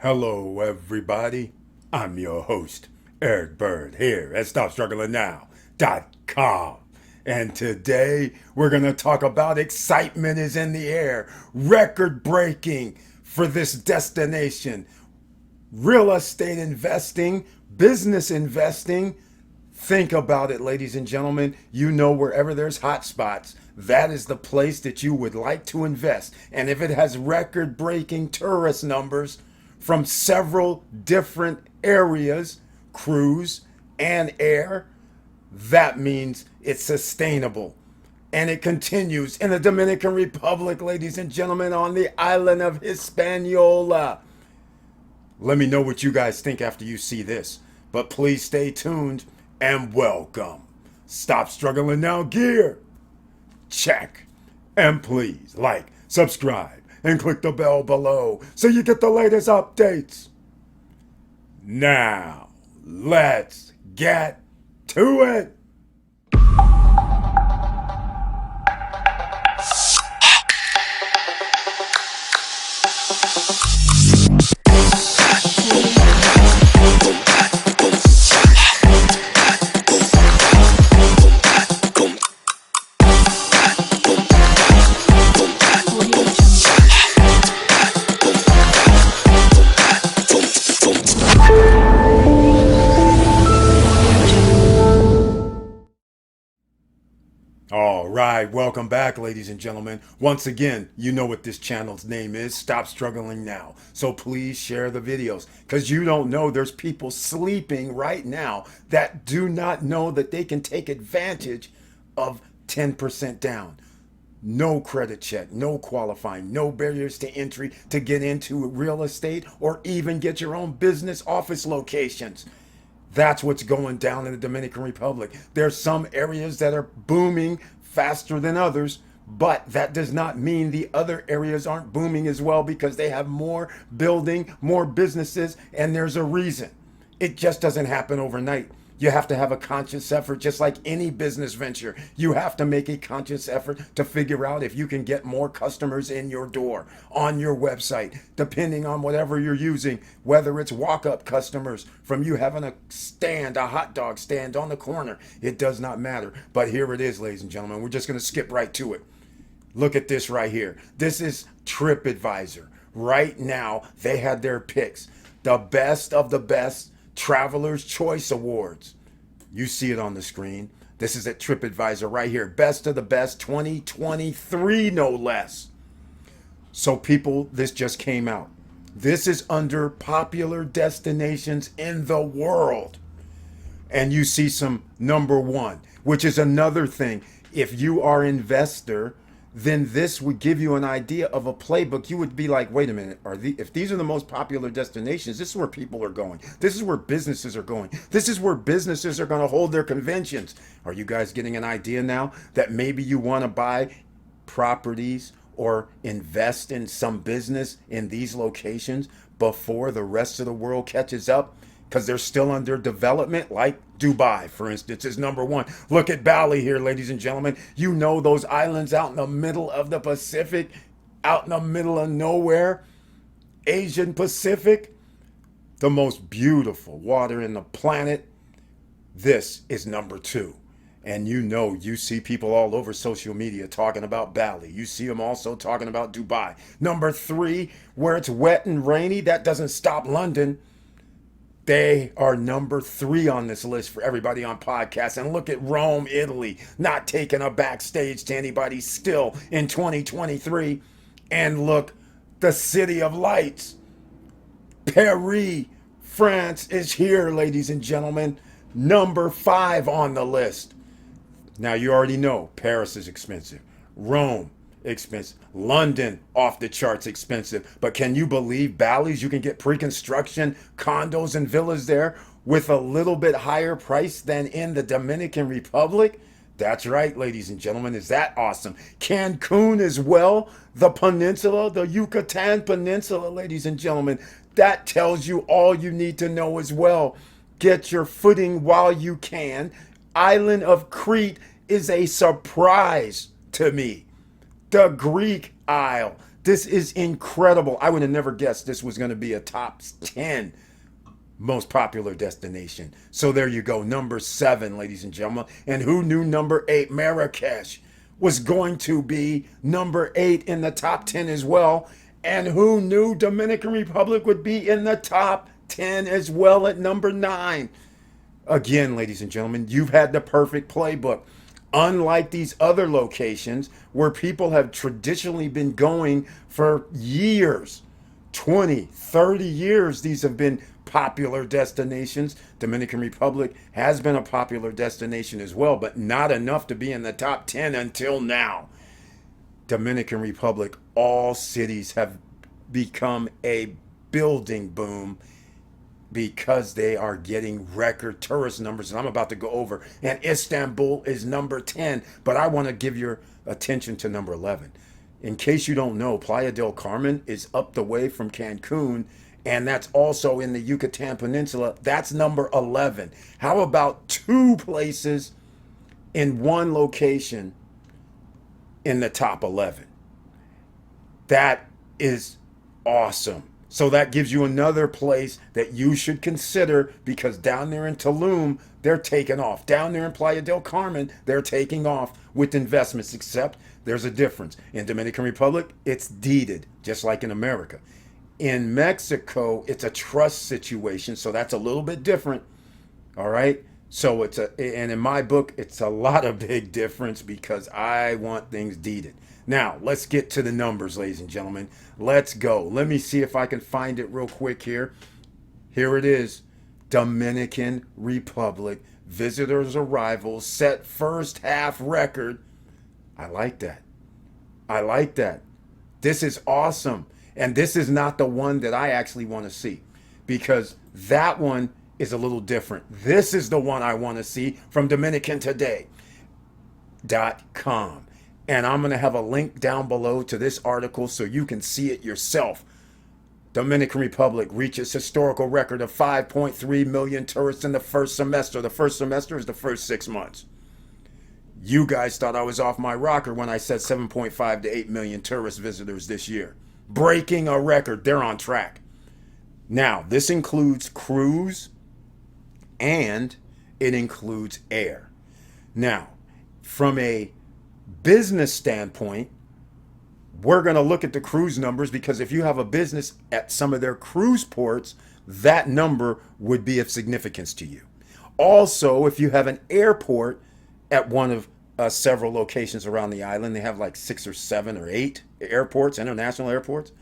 Hello, everybody. I'm your host, Eric Bird, here at StopStrugglingNow.com. And today we're going to talk about excitement is in the air, record breaking for this destination. Real estate investing, business investing. Think about it, ladies and gentlemen. You know, wherever there's hot spots, that is the place that you would like to invest. And if it has record breaking tourist numbers from several different areas, cruise and air, that means it's sustainable. And it continues in the Dominican Republic, ladies and gentlemen, on the island of Hispaniola. Let me know what you guys think after you see this. But please stay tuned and welcome. Stop Struggling Now gear. Check. And please like, subscribe, and click the bell below so you get the latest updates. Now, let's get to it. All right, welcome back, ladies and gentlemen. Once again, you know what this channel's name is, Stop Struggling Now. So please share the videos, because you don't know there's people sleeping right now that do not know that they can take advantage of 10% down. No credit check, no qualifying, no barriers to entry to get into real estate or even get your own business office locations. That's what's going down in the Dominican Republic. There's some areas that are booming faster than others, but that does not mean the other areas aren't booming as well, because they have more building, more businesses, and there's a reason. It just doesn't happen overnight. You have to have a conscious effort, just like any business venture. You have to make a conscious effort to figure out if you can get more customers in your door, on your website, depending on whatever you're using, whether it's walk-up customers from you having a stand, a hot dog stand on the corner. It does not matter. But here it is, ladies and gentlemen. We're just going to skip right to it. Look at this right here. This is TripAdvisor. Right now, they had their picks. The best of the best Traveler's Choice Awards. You see it on the screen. This is at TripAdvisor right here. Best of the best 2023, no less. So people, this just came out. This is under popular destinations in the world. And you see some number one, which is another thing. If you are an investor, then this would give you an idea of a playbook. You would be like, wait a minute, if these are the most popular destinations, this is where people are going. This is where businesses are going. This is where businesses are going to hold their conventions. Are you guys getting an idea now that maybe you want to buy properties or invest in some business in these locations before the rest of the world catches up? Because they're still under development, like Dubai, for instance, is number one. Look at Bali here, ladies and gentlemen. You know those islands out in the middle of the Pacific, out in the middle of nowhere, Asian Pacific, the most beautiful water in the planet. This is number two. And you know, you see people all over social media talking about Bali. You see them also talking about Dubai. Number three, where it's wet and rainy, that doesn't stop London. They are number three on this list for everybody on podcasts. And look at Rome, Italy, not taking a backstage to anybody still in 2023. And look, the City of Lights, Paris, France is here, ladies and gentlemen. Number 5 on the list. Now you already know Paris is expensive. Rome, expensive. London, off the charts expensive. But can you believe Bali's? You can get pre-construction condos and villas there with a little bit higher price than in the Dominican Republic. That's right, ladies and gentlemen. Is that awesome? Cancun as well. The peninsula, the Yucatan Peninsula, ladies and gentlemen. That tells you all you need to know as well. Get your footing while you can. Island of Crete is a surprise to me. The Greek Isle. This is incredible. I would have never guessed this was going to be a top 10 most popular destination. So there you go, number 7, ladies and gentlemen. And who knew number 8, Marrakesh, was going to be number 8 in the top 10 as well? And who knew Dominican Republic would be in the top 10 as well at number 9? Again, ladies and gentlemen, you've had the perfect playbook. Unlike these other locations where people have traditionally been going for years, 20, 30 years, these have been popular destinations. Dominican Republic has been a popular destination as well, but not enough to be in the top 10 until now. Dominican Republic, all cities have become a building boom because they are getting record tourist numbers, and I'm about to go over. And Istanbul is number 10, but I want to give your attention to number 11. In case you don't know, Playa del Carmen is up the way from Cancun, and that's also in the Yucatan Peninsula. That's number 11. How about 2 places in one location in the top 11? That is awesome. So that gives you another place that you should consider, because down there in Tulum, they're taking off. Down there in Playa del Carmen, they're taking off with investments, except there's a difference. In Dominican Republic, it's deeded, just like in America. In Mexico, it's a trust situation, so that's a little bit different. All right? So and in my book, it's a lot of big difference because I want things deeded. Now, let's get to the numbers, ladies and gentlemen. Let's go. Let me see if I can find it real quick here. Here it is. Dominican Republic visitors' arrivals set first half record. I like that. I like that. This is awesome. And this is not the one that I actually want to see, because that one is a little different. This is the one I want to see from DominicanToday.com. And I'm going to have a link down below to this article so you can see it yourself. Dominican Republic reaches historical record of 5.3 million tourists in the first semester. The first semester is the first 6 months. You guys thought I was off my rocker when I said 7.5 to 8 million tourist visitors this year. Breaking a record. They're on track. Now, this includes cruise and it includes air. Now, from a business standpoint, we're going to look at the cruise numbers, because if you have a business at some of their cruise ports, that number would be of significance to you. Also, if you have an airport at one of several locations around the island, they have like 6 or 7 or 8 airports, international airports,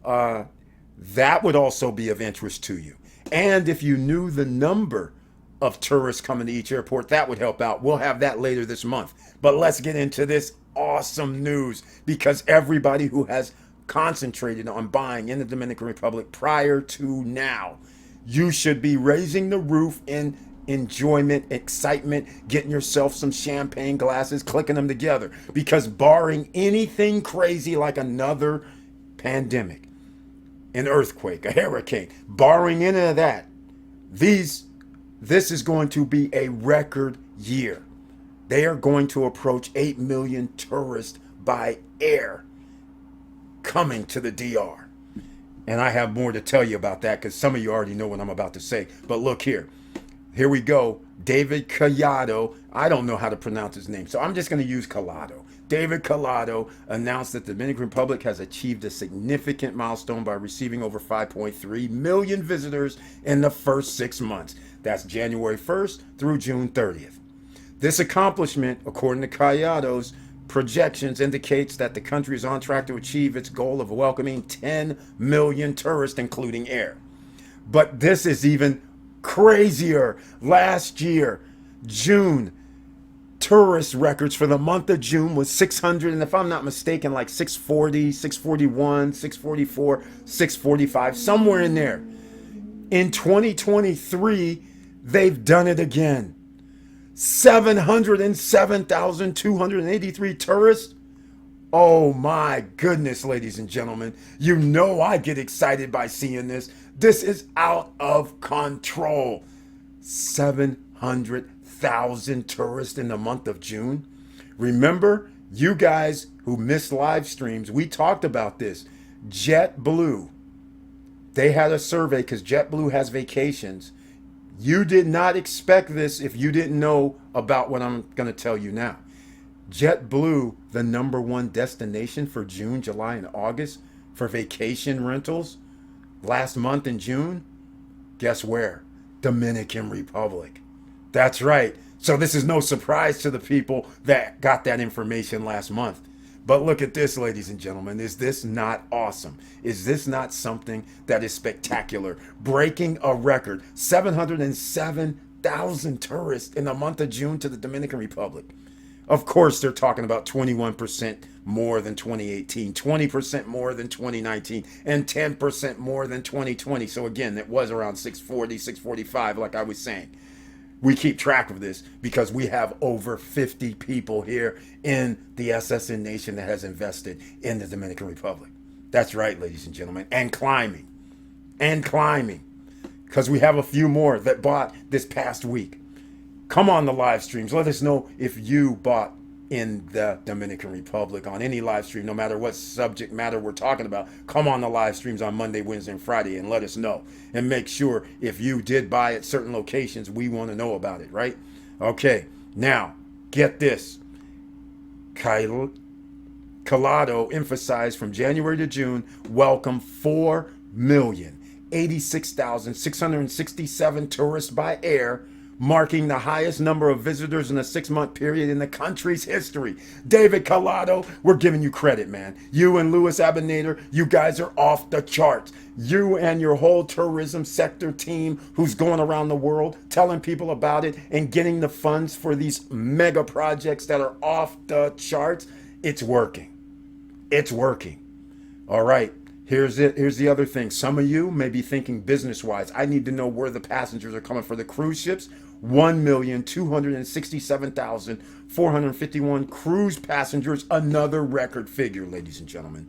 that would also be of interest to you. And if you knew the number of tourists coming to each airport, that would help out. We'll have that later this month. But let's get into this awesome news, because everybody who has concentrated on buying in the Dominican Republic prior to now, you should be raising the roof in enjoyment, excitement, getting yourself some champagne glasses, clicking them together, because barring anything crazy like another pandemic, an earthquake, a hurricane, barring any of that, this is going to be a record year. They are going to approach 8 million tourists by air coming to the DR. And I have more to tell you about that, because some of you already know what I'm about to say. But look here. Here we go. David Collado. I don't know how to pronounce his name, so I'm just going to use Collado. David Collado announced that the Dominican Republic has achieved a significant milestone by receiving over 5.3 million visitors in the first 6 months. That's January 1st through June 30th. This accomplishment, according to Callado's projections, indicates that the country is on track to achieve its goal of welcoming 10 million tourists, including air. But this is even crazier. Last year, June, tourist records for the month of June was 600, and if I'm not mistaken, like 640, 641, 644, 645, somewhere in there. In 2023, they've done it again. 707,283 tourists. Oh my goodness, ladies and gentlemen. You know I get excited by seeing this. This is out of control. 700,000 tourists in the month of June. Remember, you guys who missed live streams, we talked about this. JetBlue, they had a survey because JetBlue has vacations. You did not expect this if you didn't know about what I'm going to tell you now. JetBlue, the number one destination for June, July, and August for vacation rentals last month in June, guess where? Dominican Republic. That's right. So this is no surprise to the people that got that information last month. But look at this, ladies and gentlemen. Is this not awesome? Is this not something that is spectacular? Breaking a record, 707,000 tourists in the month of June to the Dominican Republic. Of course, they're talking about 21% more than 2018, 20% more than 2019, and 10% more than 2020. So again, it was around 640, 645, like I was saying. We keep track of this because we have over 50 people here in the SSN Nation that has invested in the Dominican Republic. That's right, ladies and gentlemen, and climbing, because we have a few more that bought this past week. Come on the live streams. Let us know if you bought in the Dominican Republic on any live stream, no matter what subject matter we're talking about. Come on the live streams on Monday, Wednesday, and Friday and let us know. And make sure if you did buy at certain locations, we want to know about it, right? Okay, now get this. Calado emphasized from January to June, welcome 4,086,667 tourists by air, marking the highest number of visitors in a 6-month period in the country's history. David Calado, we're giving you credit, man. You and Louis Abinader, you guys are off the charts. You and your whole tourism sector team who's going around the world telling people about it and getting the funds for these mega projects that are off the charts. It's working. It's working. All right. Here's the other thing. Some of you may be thinking business-wise. I need to know where the passengers are coming for the cruise ships. 1,267,451 cruise passengers, another record figure, ladies and gentlemen.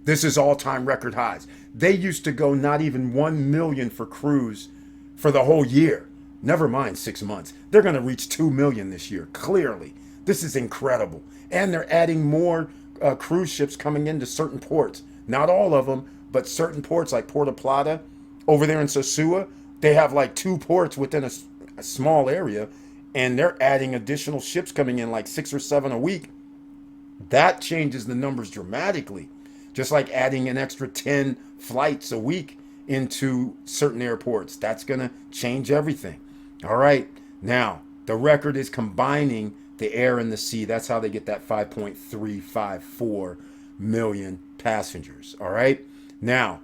This is all-time record highs. They used to go not even 1 million for cruise for the whole year. Never mind 6 months. They're going to reach 2 million this year, clearly. This is incredible. And they're adding more cruise ships coming into certain ports. Not all of them, but certain ports like Puerto Plata, over there in Sosua, they have like 2 ports within a small area, and they're adding additional ships coming in, like 6 or 7 a week. That changes the numbers dramatically. Just like adding an extra 10 flights a week into certain airports. That's going to change everything. All right. Now, the record is combining the air and the sea. That's how they get that 5.354 million passengers. All right. Now,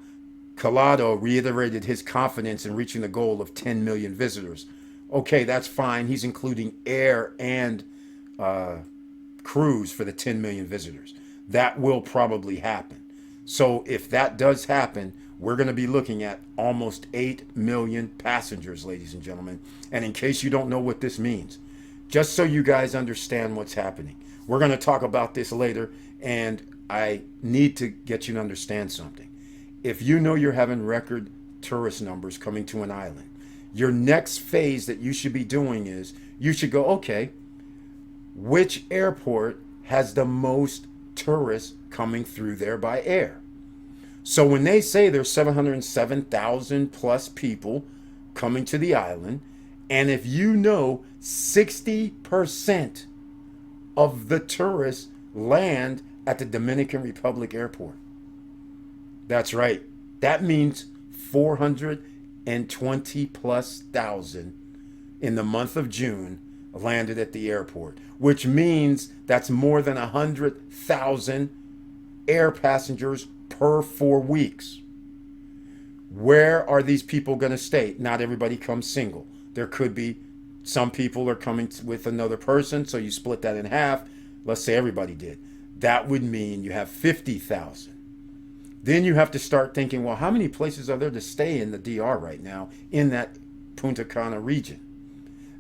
Calado reiterated his confidence in reaching the goal of 10 million visitors. Okay, that's fine. He's including air and cruise for the 10 million visitors. That will probably happen. So if that does happen, we're going to be looking at almost 8 million passengers, ladies and gentlemen. And in case you don't know what this means, just so you guys understand what's happening, we're going to talk about this later, and I need to get you to understand something. If you know you're having record tourist numbers coming to an island, your next phase that you should be doing is you should go, okay, which airport has the most tourists coming through there by air? So when they say there's 707,000 plus people coming to the island, and if you know 60% of the tourists land at the Dominican Republic airport, that's right. That means 420 plus thousand in the month of June landed at the airport, which means that's more than 100,000 air passengers per 4 weeks. Where are these people going to stay? Not everybody comes single. There could be some people are coming with another person, so you split that in half. Let's say everybody did. That would mean you have 50,000. Then you have to start thinking, well, how many places are there to stay in the DR right now in that Punta Cana region?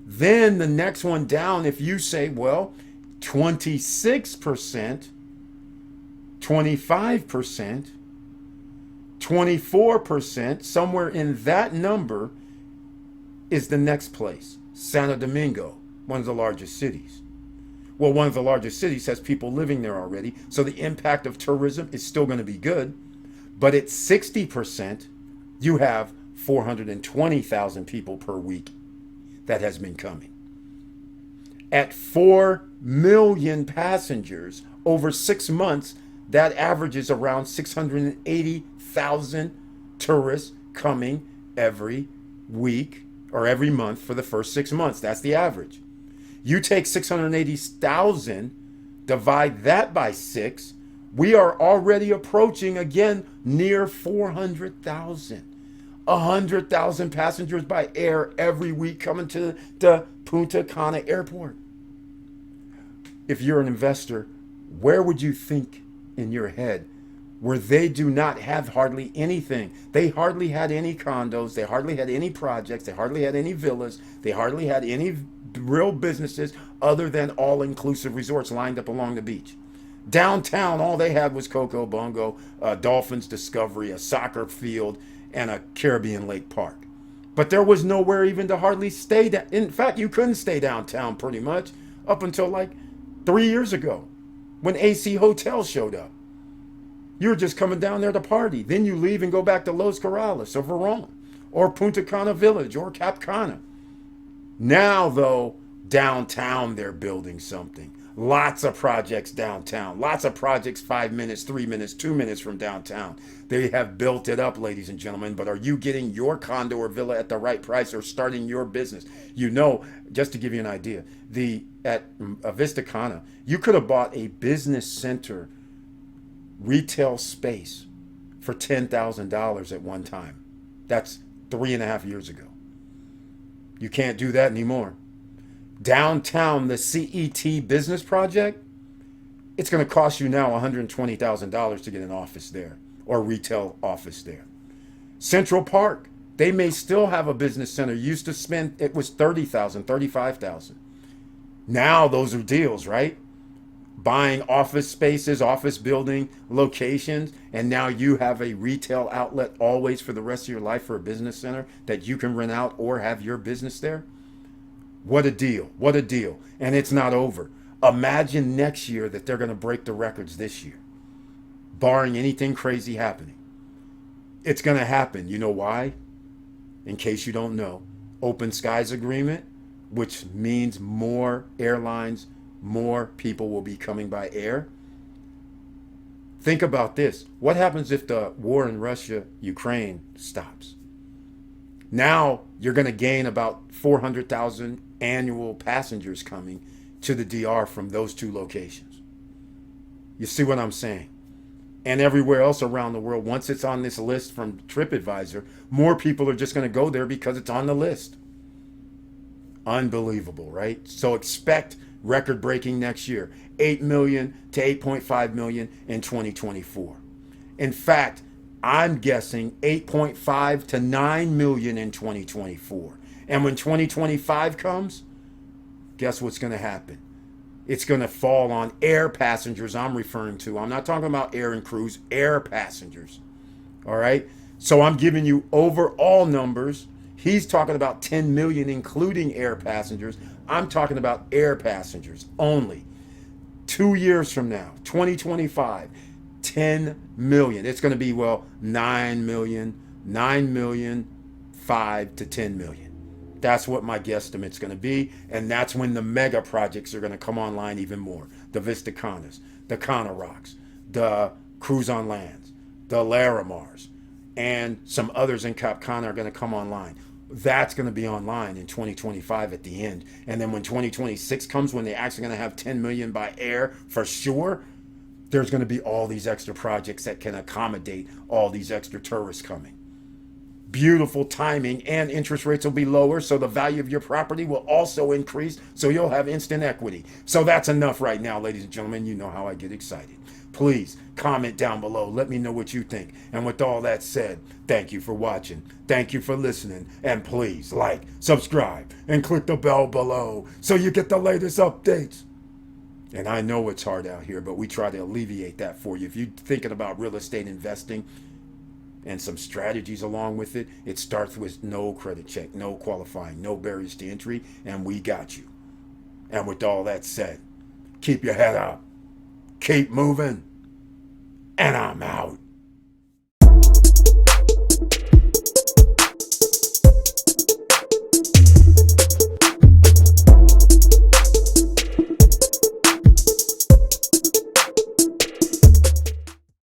Then the next one down, if you say, well, 26%, 25%, 24%, somewhere in that number is the next place. Santo Domingo, one of the largest cities. Well, one of the largest cities has people living there already, so the impact of tourism is still going to be good. But at 60%, you have 420,000 people per week that has been coming. At 4 million passengers over 6 months, that averages around 680,000 tourists coming every week or every month for the first 6 months. That's the average. You take 680,000, divide that by 6, we are already approaching again near 400,000. 100,000 passengers by air every week coming to the Punta Cana airport. If you're an investor, where would you think in your head where they do not have hardly anything? They hardly had any condos, they hardly had any projects, they hardly had any villas, they hardly had any real businesses other than all-inclusive resorts lined up along the beach. Downtown, all they had was Coco Bongo, Dolphins Discovery, a soccer field, and a Caribbean Lake Park. But there was nowhere even to hardly stay. In fact, you couldn't stay downtown pretty much up until like 3 years ago when AC Hotels showed up. You were just coming down there to party. Then you leave and go back to Los Corrales or Verón or Punta Cana Village or Cap Cana. Now, though, downtown they're building something. Lots of projects downtown. Lots of projects 5 minutes, 3 minutes, 2 minutes from downtown. They have built it up, ladies and gentlemen. But are you getting your condo or villa at the right price or starting your business? You know, just to give you an idea, at Vista Cana, you could have bought a business center retail space for $10,000 at one time. That's 3.5 years ago. You can't do that anymore. Downtown, the CET business project, it's going to cost you now $120,000 to get an office there or retail office there. Central Park, they may still have a business center. Used to spend, it was $30,000, $35,000. Now those are deals, right? Buying office spaces, office building locations, and now you have a retail outlet always for the rest of your life for a business center that you can rent out or have your business there. What a deal. What a deal. And it's not over. Imagine next year that they're going to break the records this year, barring anything crazy happening. It's going to happen. You know why? In case you don't know, Open Skies Agreement, which means more airlines, more people will be coming by air. Think about this. What happens if the war in Russia, Ukraine stops? Now you're going to gain about 400,000 annual passengers coming to the DR from those two locations. You see what I'm saying? And everywhere else around the world, once it's on this list from TripAdvisor, more people are just going to go there because it's on the list. Unbelievable, right? So expect record-breaking next year, 8 million to 8.5 million in 2024. In fact, I'm guessing 8.5 to 9 million in 2024. And when 2025 comes, guess what's going to happen? It's going to fall on air passengers I'm referring to. I'm not talking about air and cruise, air passengers. All right? So I'm giving you overall numbers. He's talking about 10 million, including air passengers. I'm talking about air passengers only. 2 years from now, 2025, 10 million. It's going to be, 9 million, 5 to 10 million. That's what my guesstimate's going to be. And that's when the mega projects are going to come online even more. The Vista Canas, the Cana Rocks, the Cruise on Lands, the Larimars, and some others in Cap Cana are going to come online. That's going to be online in 2025 at the end. And then when 2026 comes, when they're actually going to have 10 million by air for sure, there's going to be all these extra projects that can accommodate all these extra tourists coming. Beautiful timing, and interest rates will be lower, so the value of your property will also increase, so you'll have instant equity. So that's enough right now, ladies and gentlemen. You know how I get excited. Please comment down below. Let me know what you think. And with all that said, thank you for watching. Thank you for listening. And please like, subscribe, and click the bell below so you get the latest updates. And I know it's hard out here, but we try to alleviate that for you. If you're thinking about real estate investing and some strategies along with it, it starts with no credit check, no qualifying, no barriers to entry, and we got you. And with all that said, keep your head up, keep moving, and I'm out.